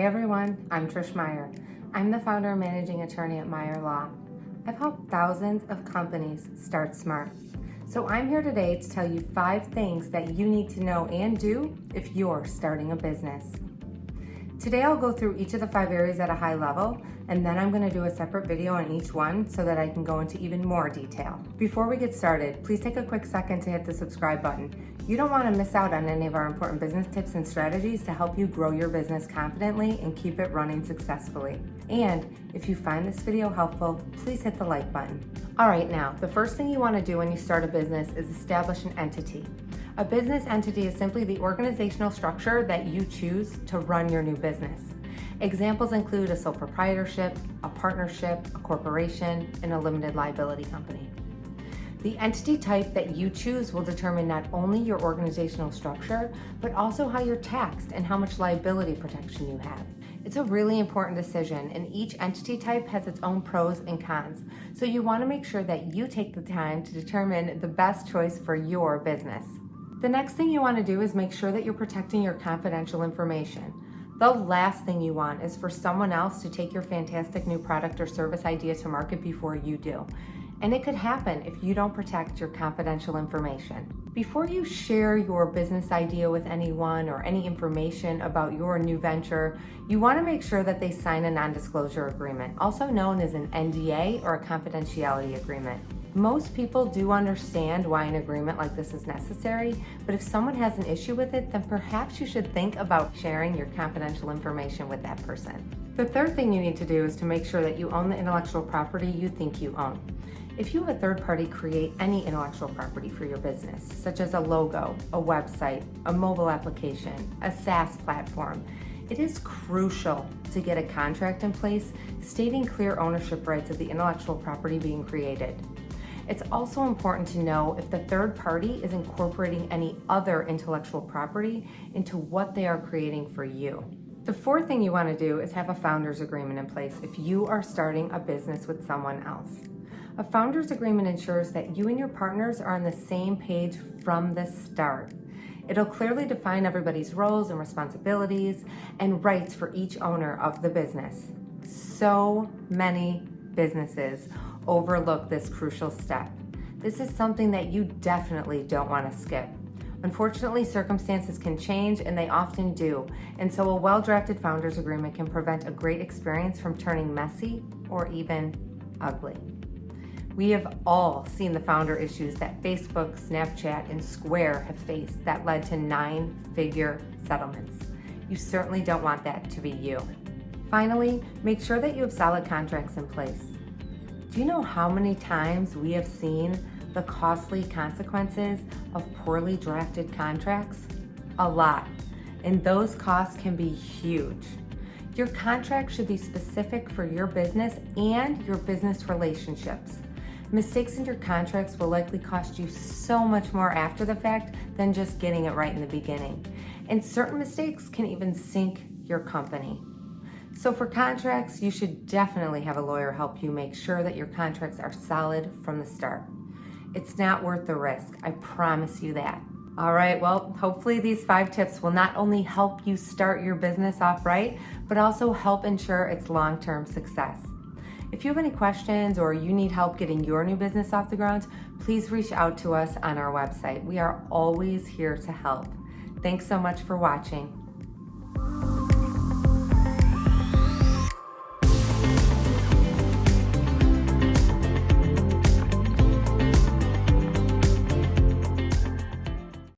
Hey everyone, I'm Tricia Meyer. I'm the founder and managing attorney at Meyer Law. I've helped thousands of companies start smart. So I'm here today to tell you 5 things that you need to know and do if you're starting a business. Today I'll go through each of the 5 areas at a high level, and then I'm going to do a separate video on each one so that I can go into even more detail. Before we get started, please take a quick second to hit the subscribe button. You don't want to miss out on any of our important business tips and strategies to help you grow your business confidently and keep it running successfully. And if you find this video helpful, please hit the like button. All right, now, the first thing you want to do when you start a business is establish an entity. A business entity is simply the organizational structure that you choose to run your new business. Examples include a sole proprietorship, a partnership, a corporation, and a limited liability company. The entity type that you choose will determine not only your organizational structure, but also how you're taxed and how much liability protection you have. It's a really important decision, and each entity type has its own pros and cons. So you want to make sure that you take the time to determine the best choice for your business. The next thing you want to do is make sure that you're protecting your confidential information. The last thing you want is for someone else to take your fantastic new product or service idea to market before you do. And it could happen if you don't protect your confidential information. Before you share your business idea with anyone or any information about your new venture, you want to make sure that they sign a non-disclosure agreement, also known as an NDA or a confidentiality agreement. Most people do understand why an agreement like this is necessary, but if someone has an issue with it, then perhaps you should think about sharing your confidential information with that person. The third thing you need to do is to make sure that you own the intellectual property you think you own. If you have a third party create any intellectual property for your business, such as a logo, a website, a mobile application, a SaaS platform, it is crucial to get a contract in place stating clear ownership rights of the intellectual property being created. It's also important to know if the third party is incorporating any other intellectual property into what they are creating for you. The fourth thing you want to do is have a founder's agreement in place if you are starting a business with someone else. A founder's agreement ensures that you and your partners are on the same page from the start. It'll clearly define everybody's roles and responsibilities and rights for each owner of the business. So many businesses overlook this crucial step. This is something that you definitely don't want to skip. Unfortunately, circumstances can change, and they often do, and so a well-drafted founder's agreement can prevent a great experience from turning messy or even ugly. We have all seen the founder issues that Facebook, Snapchat, and Square have faced that led to 9-figure settlements. You certainly don't want that to be you. Finally, make sure that you have solid contracts in place. Do you know how many times we have seen the costly consequences of poorly drafted contracts? A lot, and those costs can be huge. Your contract should be specific for your business and your business relationships. Mistakes in your contracts will likely cost you so much more after the fact than just getting it right in the beginning. And certain mistakes can even sink your company. So for contracts, you should definitely have a lawyer help you make sure that your contracts are solid from the start. It's not worth the risk, I promise you that. All right, well, hopefully these 5 tips will not only help you start your business off right, but also help ensure its long-term success. If you have any questions or you need help getting your new business off the ground, please reach out to us on our website. We are always here to help. Thanks so much for watching.